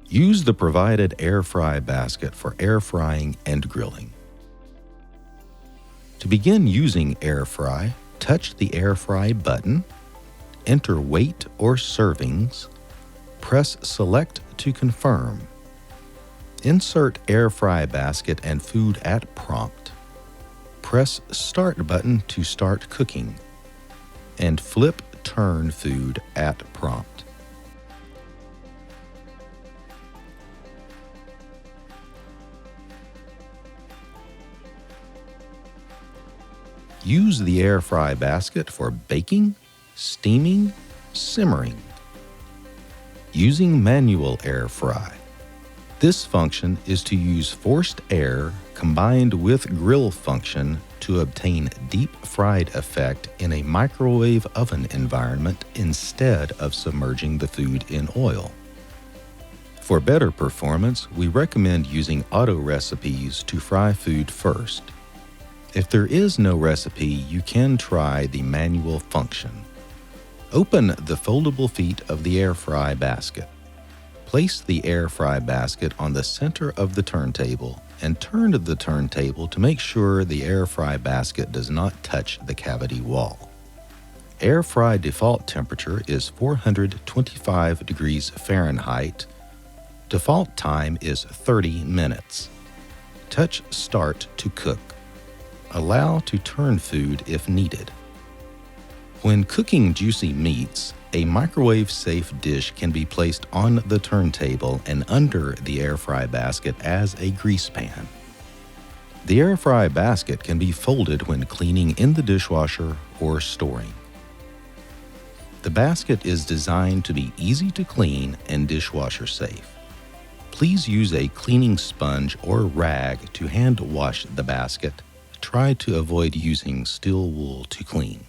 Use the provided air fry basket for air frying and grilling. To begin using air fry, touch the air fry button, enter weight or servings, press select to confirm. Insert air fry basket and food at prompt. Press start button to start cooking, and flip turn food at prompt. Use the air fry basket for baking, steaming, simmering. Using manual air fry. This function is to use forced air combined with grill function to obtain deep fried effect in a microwave oven environment instead of submerging the food in oil. For better performance, we recommend using auto recipes to fry food first. If there is no recipe, you can try the manual function. Open the foldable feet of the air fry basket. Place the air fry basket on the center of the turntable and turn the turntable to make sure the air fry basket does not touch the cavity wall. Air fry default temperature is 425 degrees Fahrenheit. Default time is 30 minutes. Touch Start to cook. Allow to turn food if needed. When cooking juicy meats, a microwave-safe dish can be placed on the turntable and under the air fry basket as a grease pan. The air fry basket can be folded when cleaning in the dishwasher or storing. The basket is designed to be easy to clean and dishwasher safe. Please use a cleaning sponge or rag to hand wash the basket. Try to avoid using steel wool to clean.